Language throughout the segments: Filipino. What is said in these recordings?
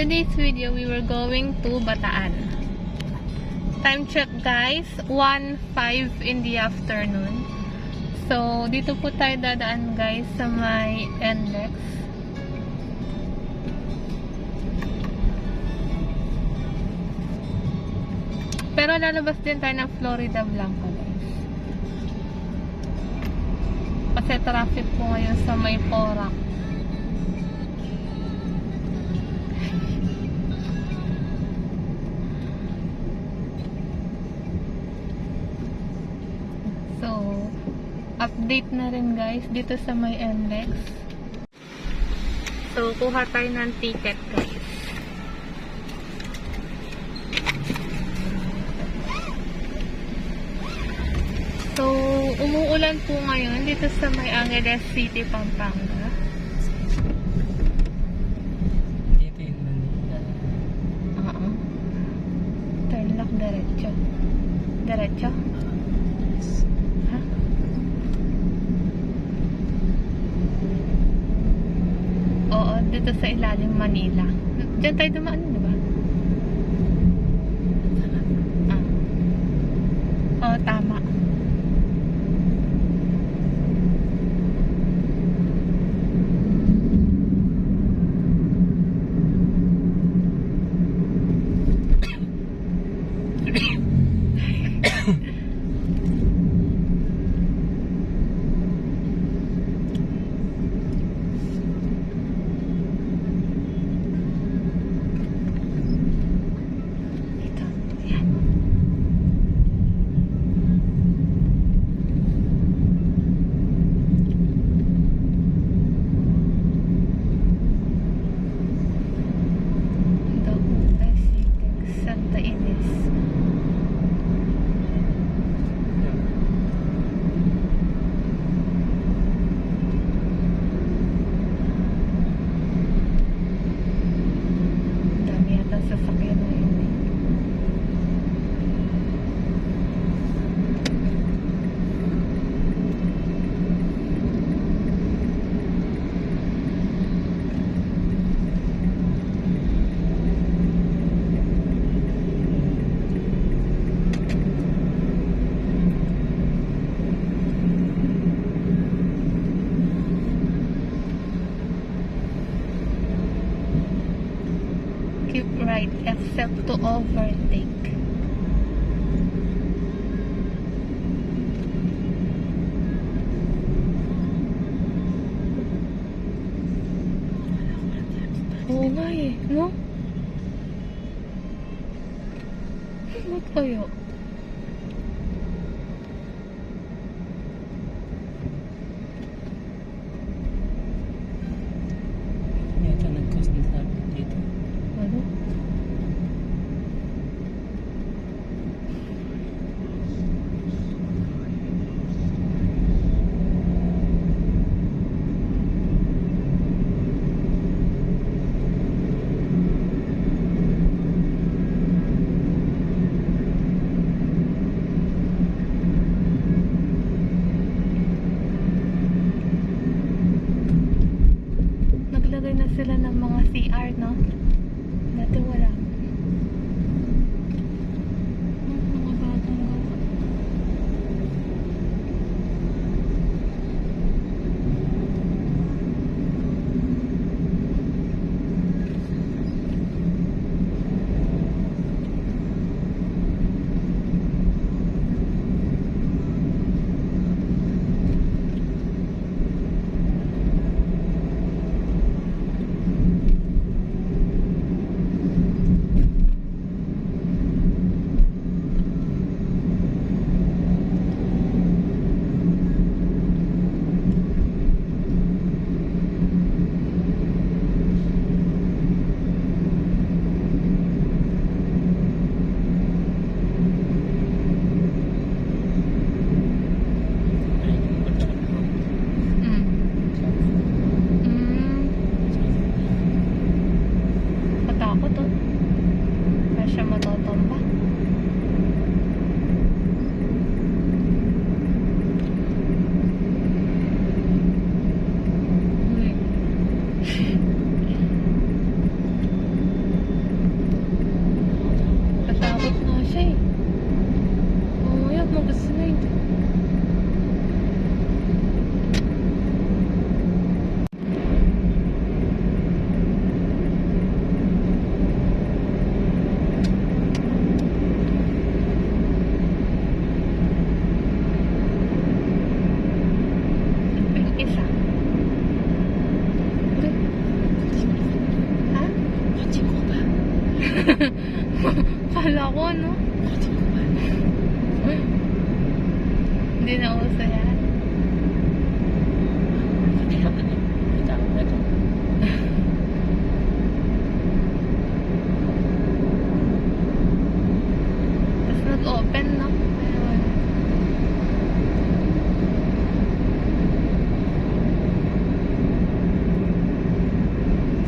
today's video, we were going to Bataan. Time check guys, 1:05 in the afternoon. So, dito po tayo dadaan guys sa may NLEX. Pero lalabas din tayo ng Florida Blanca guys. Kasi traffic po ngayon sa may Porac. So, update na rin guys dito sa may NLEX. So, kuha tayo ng ticket guys. So, umuulan po ngayon dito sa may Angeles City, Pampanga. Dito yung Manila. Oo. Turn lock diretso. Diretso? Ha? Oo, dito sa ilalim Manila. Diyan tayo dumaan, di ba? Ah. Oo, tama. Santa Ines. Dami yata sasakyan na yun eh. Keep right except to overtake. Oo nga eh, no? Ba't kayo? Ito nag-cause ng traffic dito. Ano? Kala ko, no? Hindi na uso yan. Tapos nag-open, no? Ayun.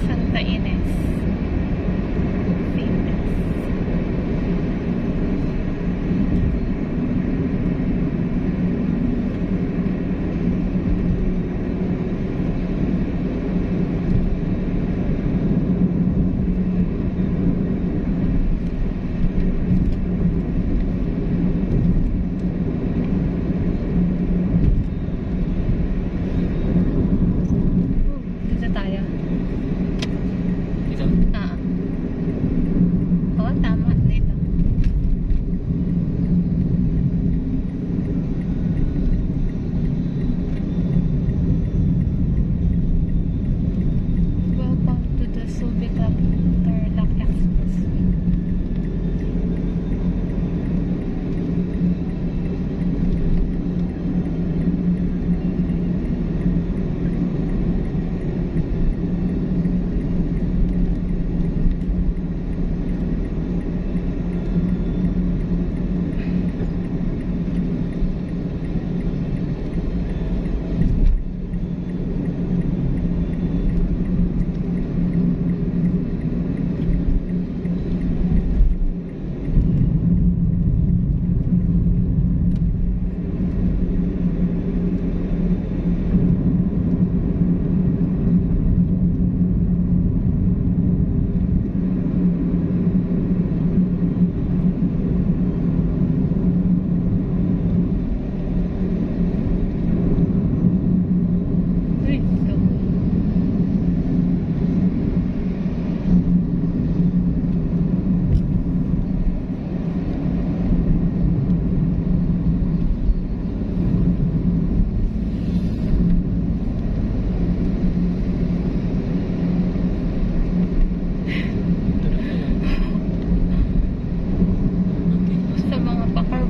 Santa Ines. Fitness. Dito tayo. Dito? Ah. Oo, tama. Dito. Welcome to the Subic Tarlac Expressway. Uy, so. Sa mga pakarb.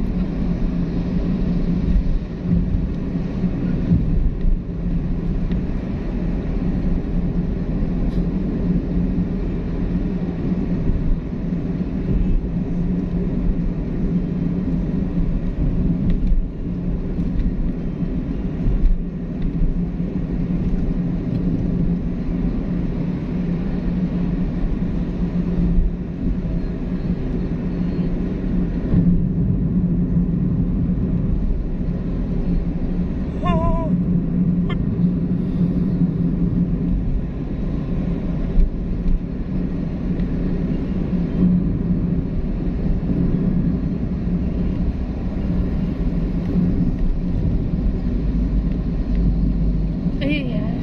Ayan.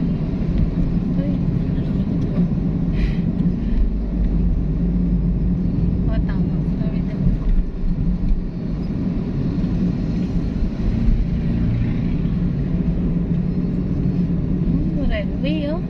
Uy. O, tama. Sabi na. Railway, oh.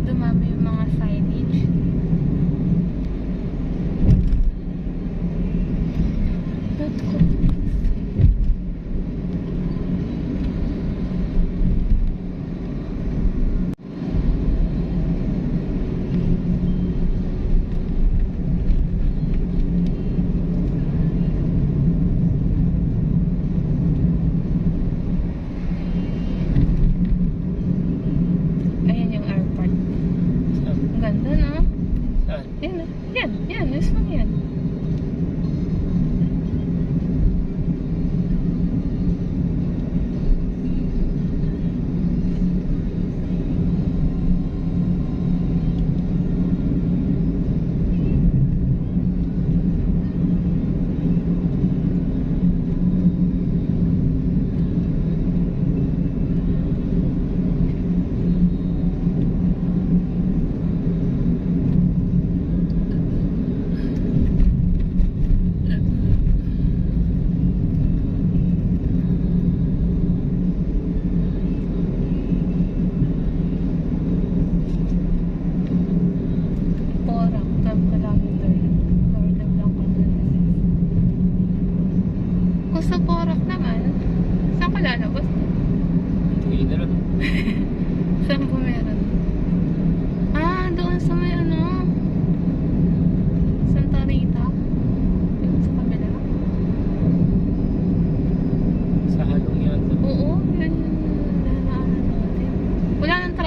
Dumami yung mga signage. Ayan yung airport. Saan? Ang ganda, no? Saan? Yan, ah. Yan. Yan. This one yan.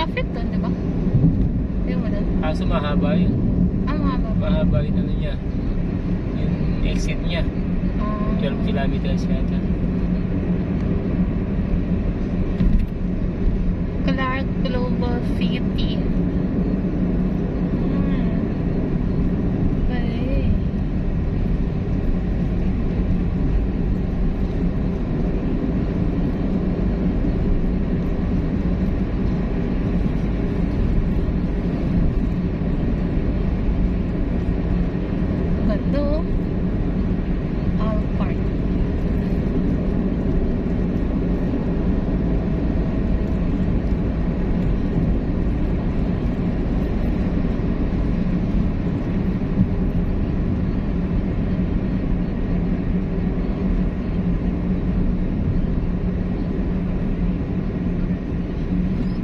traffic doon, di ba? Yung mo doon. Kaso mahaba yun. Mahaba ba? Mahaba yun ano niya. Yung exit niya. 12 kilometers yata. Clark Global City. Okay. Ganda oh. Alpark.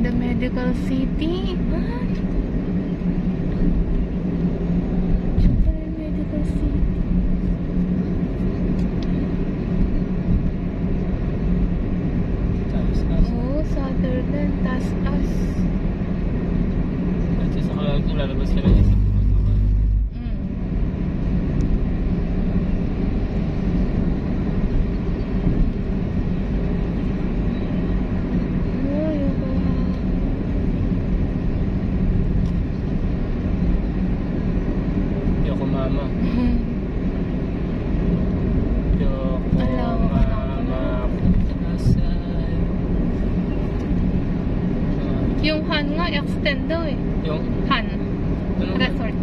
The Medical City. Ah. Siya pala yung Medical City. Tapos kaso. Oh, Sutherland, Taas. At sa kalag ko lalabas ka lang yung Mm. Oh, Yokohama. Yokohama. Alam, Yokohama. Pagkakasay. Yung Han nga, extend daw eh. Yung Han ano? Resort.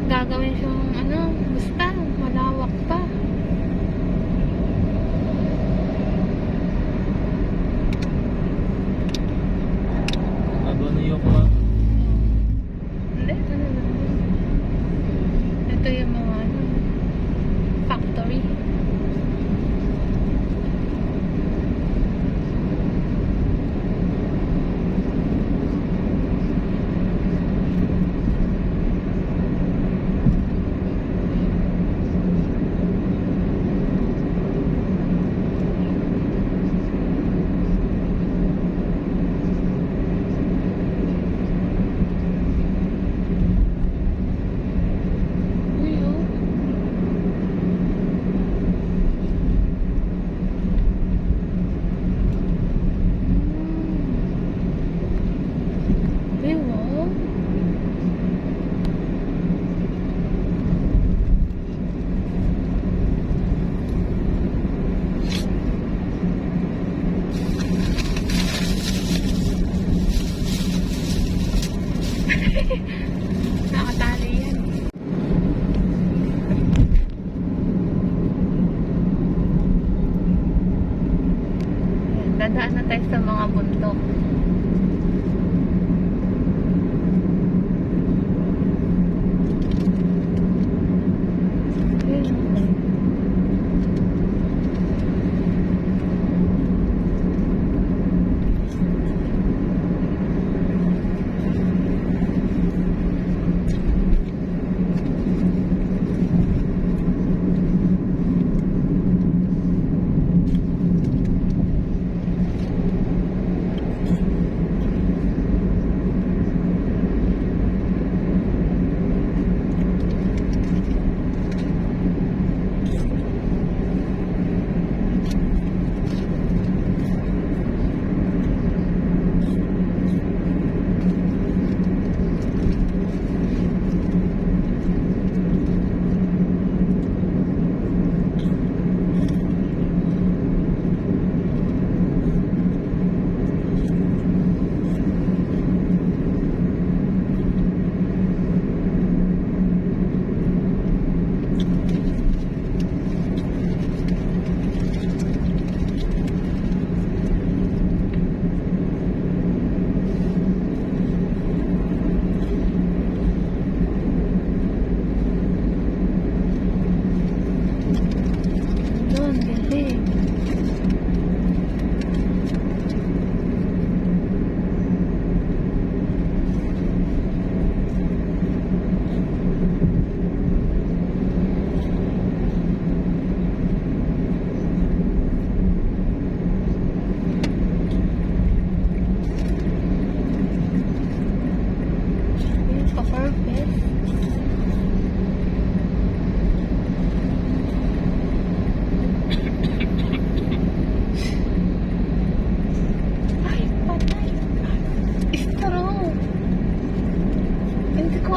Gagawin siyang ano, basta malawak pa. Aba na Yokohama. Hindi, ano lang. Ito yung mga ano, factory. Uy, oh. Uy, wow. Nakatali yan. Dadaan na tayo sa mga bundok.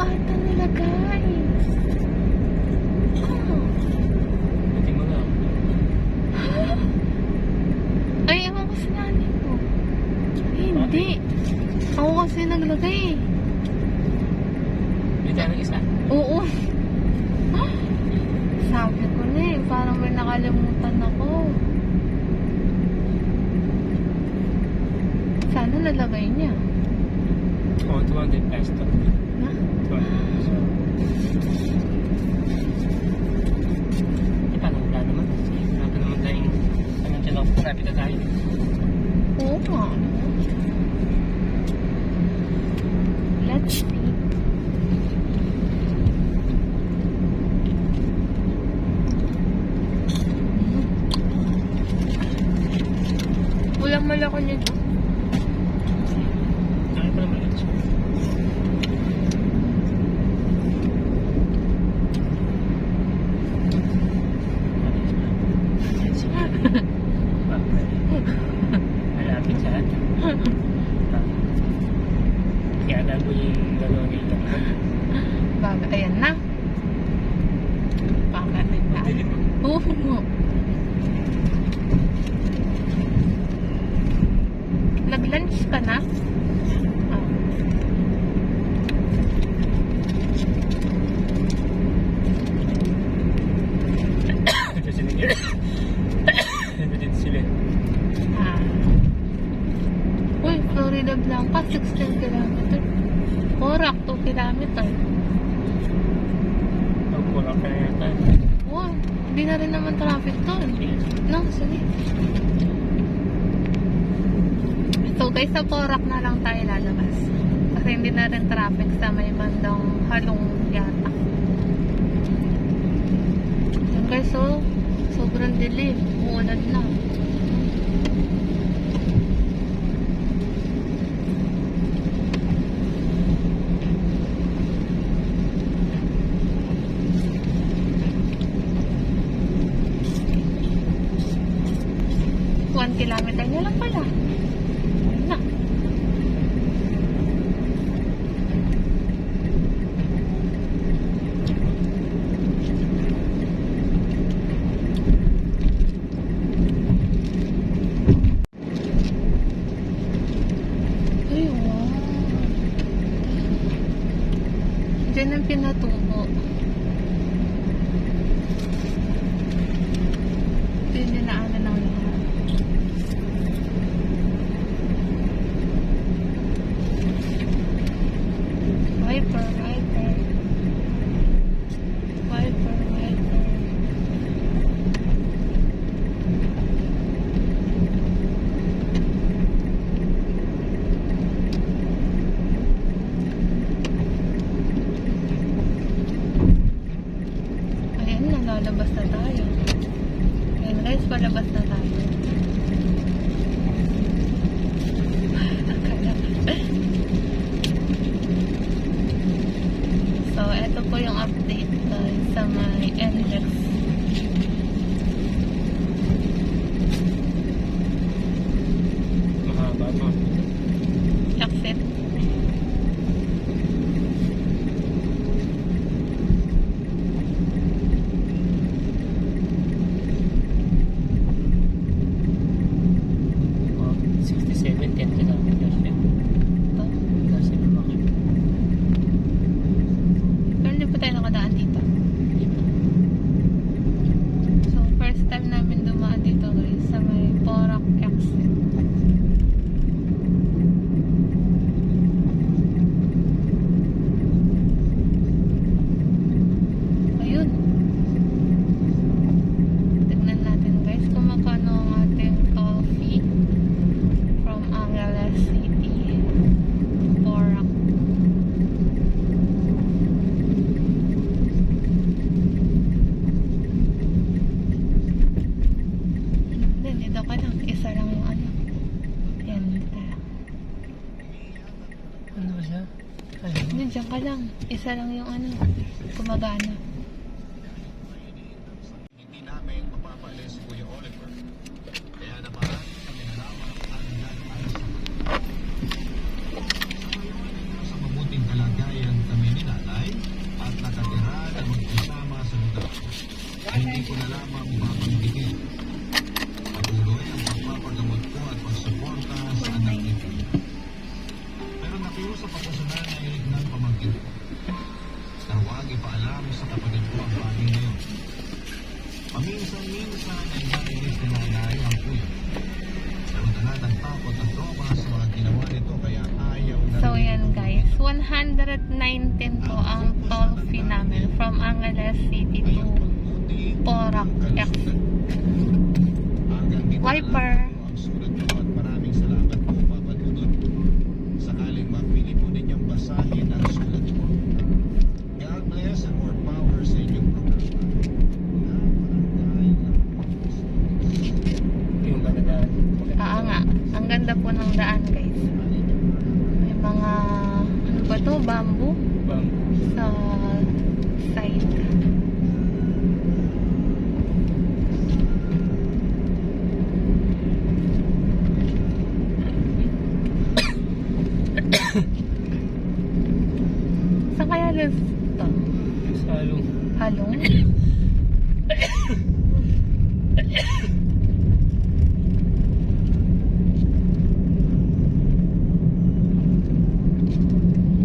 diwata nila, guys. Oh. Buti mo nga. Ay, ewan ko sa nanay ko. Hindi. Ako kasi naglagay. Hindi tayo ng isa. Oo. Sabi ko na eh, parang may nakalimutan ako. Sana nalagay niya. Oo, 200 pesos to. Na? 200 pesos. Paano wala naman? Wala pa naman tayong ano dyan ako. Rapid na tayo. Oo nga. Let's see. Walang malaki nito. Kaya pa naman ito. Malapit sa atin. Kaya alam mo yung gano'n nila. Baga, ayan na. Baga, Dilim mo. oo. Nag-lunch ka na? Oh. Ito sila nila. Ito din sila. Ah. Uy, Florida Blanca, 16 kilometer. Corac, 2 kilometer. Pagkulang ka na yata. Oh, hindi na rin naman traffic doon. No, sige. So guys, sa Corac na lang tayo lalabas. Kasi hindi na rin traffic sa may bandang Halong yata. Yan guys, so sobrang dilim. Uulan na. One kilometer na lang pala. Ayun na. Ay, wow. Diyan ang pinatubo. Dinaanan ng lahat. Wiper, wiper. Wiper, wiper. Ayan na, lalabas na tayo. Ayan guys, palabas na tayo. So, eto po yung update guys sa my NLEX. Mahaba to. Exit. Oh, 67, 10 kilometers yan. Ito. Kasi lumaki. Pero hindi pa tayo nakadaan dito. Dito. So, first time namin dumaan dito guys sa may Porac exit. Ayun. Tignan natin guys kung magkano ang ating toll fee from Angeles City. Porac. Dito ka lang. Isa lang yung ano. Yan, dito lang. Ano ba siya? Ay, Hindi, dyan ka lang. Isa lang yung ano. Gumagana. Hindi namin mapapalis si Kuya Oliver. Kaya naman, kami nalawak ang nag-ayos. Sa mabuting kalagayan kami ni Nanay, sa pakusunan ay ng pamangkin ko. Na huwag ipaalam sa kapatid ko ang bagay na yun. Paminsan-minsan ay narinig ni nanay ang kuya. Pero dala ng takot at trauma sa mga ginawa nito kaya ayaw na So yan guys, 119 po ang toll fee namin from Angeles City to Porac X. Wiper. Ang sulat ko at maraming salamat po Papa Dudut. Sakaling mapili po ninyong basahin ang sulat ko. God bless and more power sa inyong programa. Yung banadaan. Nga, ang ganda po ng daan guys. May mga, ano ba to, bamboo sa side. Saan kaya live to? Salong. Halong?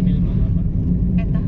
Medyo mahaba. Ito.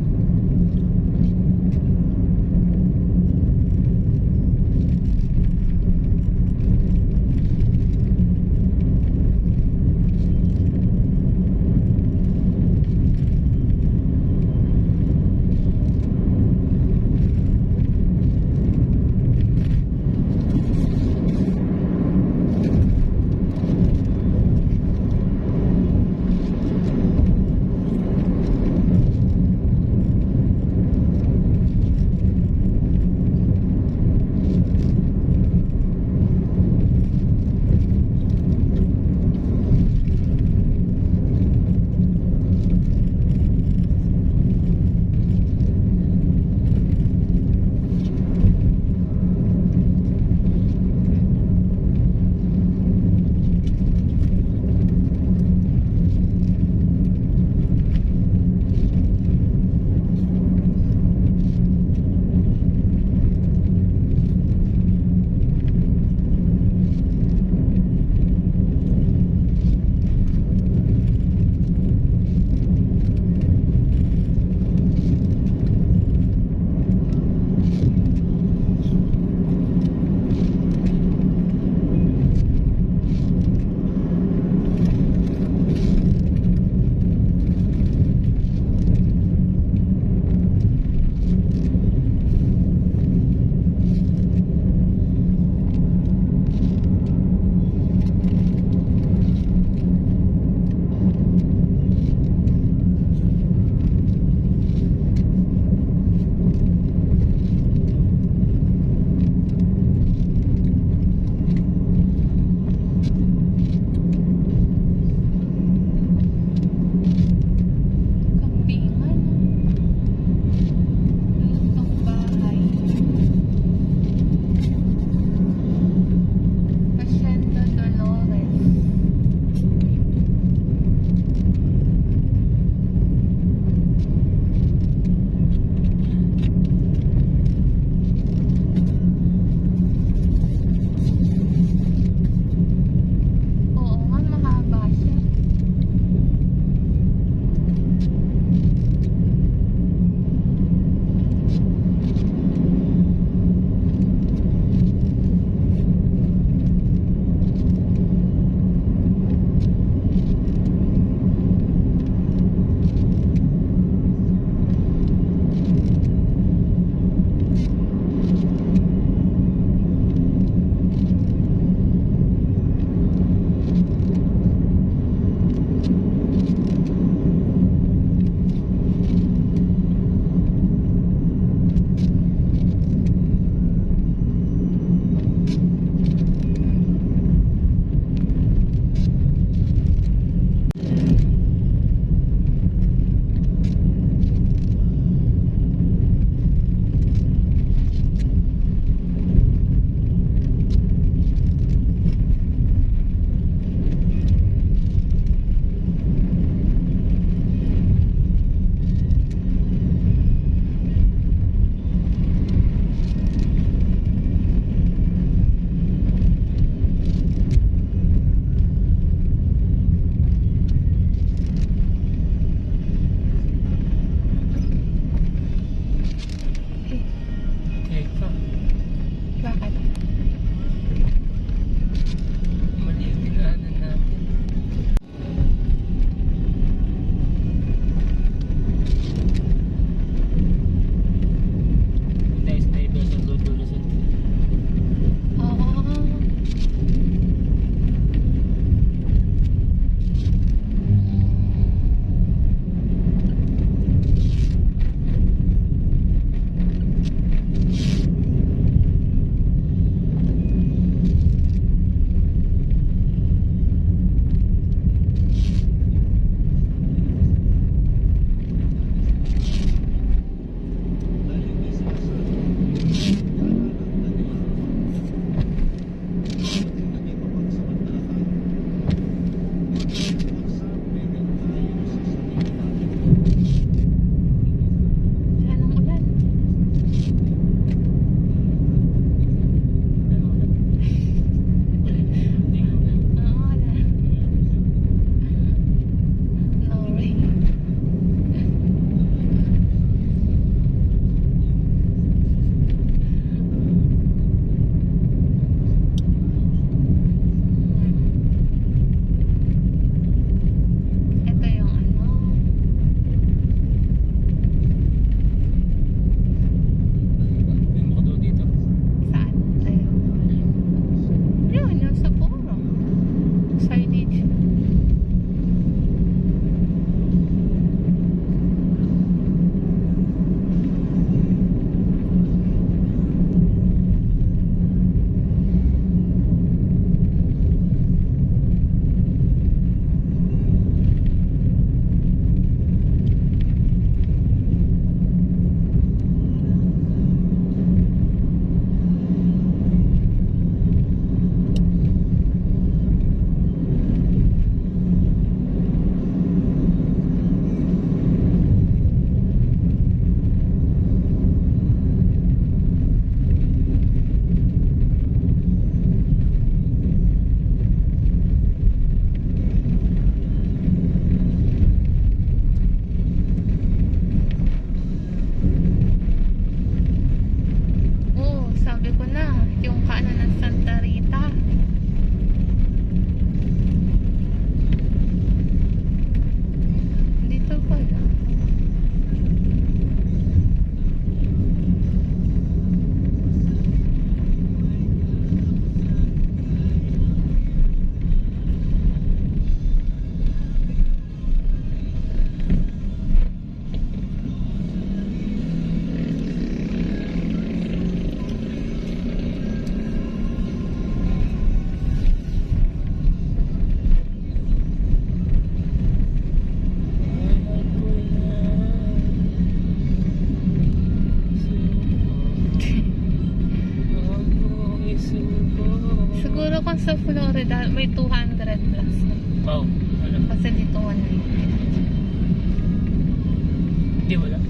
sa Florida, may 200 plus na. Wow. Ano? Kasi dito 190. Hindi, wala.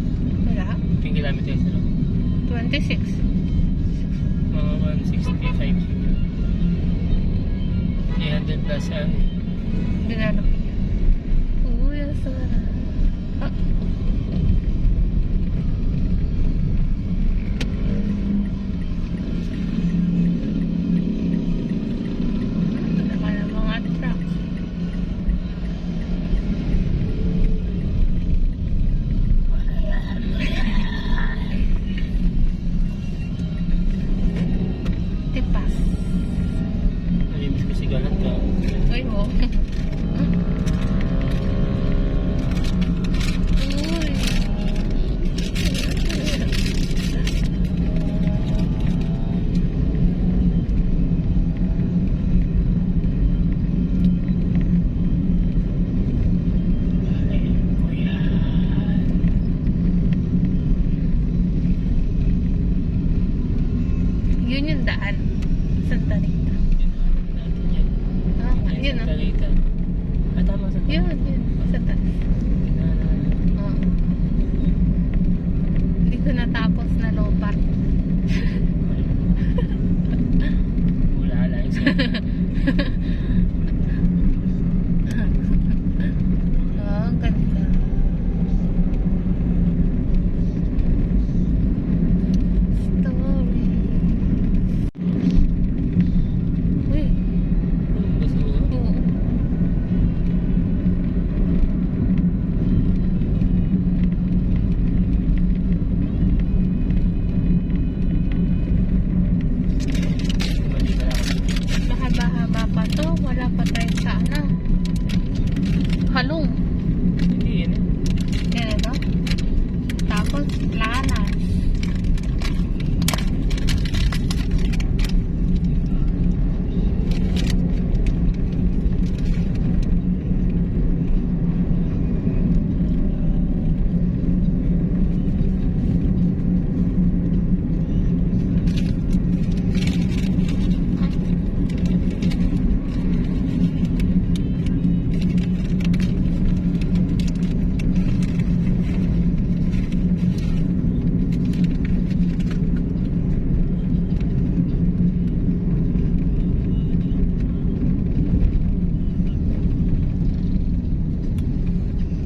Wala? 10 kilometers na lang. 26. Mga 165 siguro. 300 plus yan. Dinalo. Uy, asa. Ah. Wala na mga truck. Tipas. Nalimis ko si Galat ka. Uy, mo. Uy. Yun yung daan. Santa Rita. Ah, yun ah. Talita. Ah, tama sa Yun. Sa taas. Oo. Hindi ko natapos na low part. Wala lang siya. Oh, ang ganda. Story. Uy. Gusto mo? Oo. Mali pala ako. Mahaba-haba pa to. Wala pa tayo sa ano. Halong. Hindi yan eh. Yan ano? Tapos, lanas.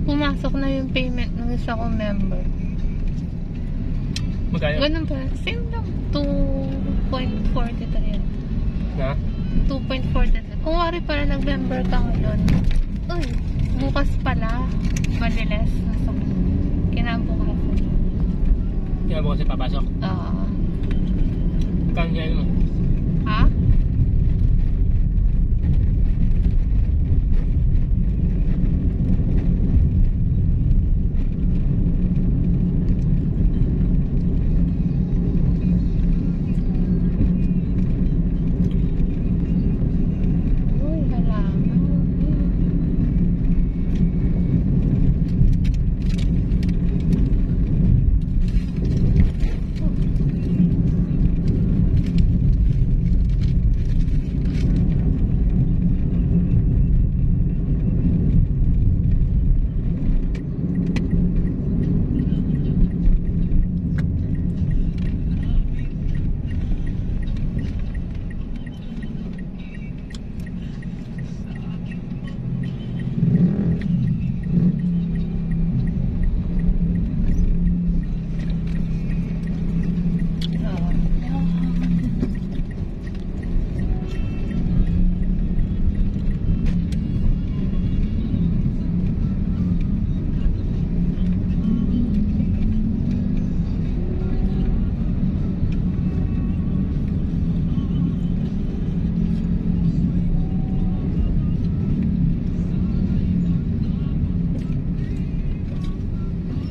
Pumasok na yung payment ng isa kong member. Magkano? Ganun pa. Same lang. 2.43 yan. Na? 2.43. Kung wari para nag-member ka ngayon, uy, bukas pala, maliles. So, kinabukasan. Kinabukasan kasi papasok. Ah. Kanya mo. Ha? Uy, halaman.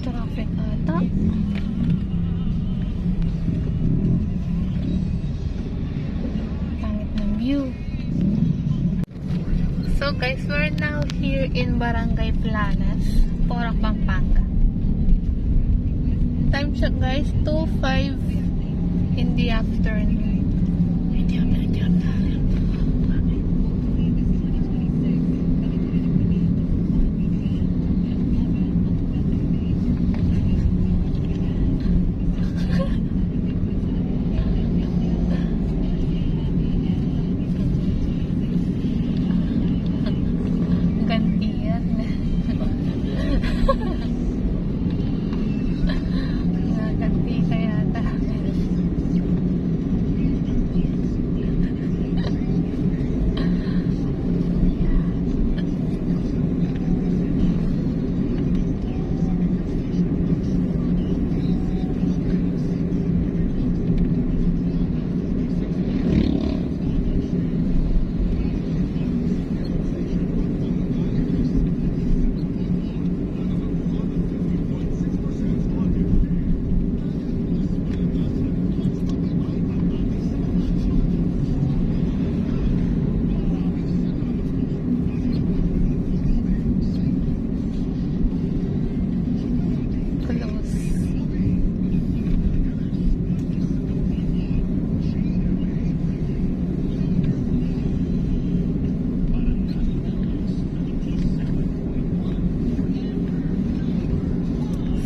Traffic ata. Pangit ng view. So guys, we're now here in Barangay Planas, Porac, Pampanga. Time check guys, 2:05 in the afternoon. Naganti ka yata.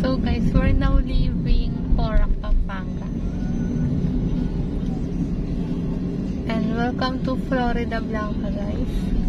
So guys, we're now leaving Porac, Pampanga. And welcome to Florida Blanca, guys.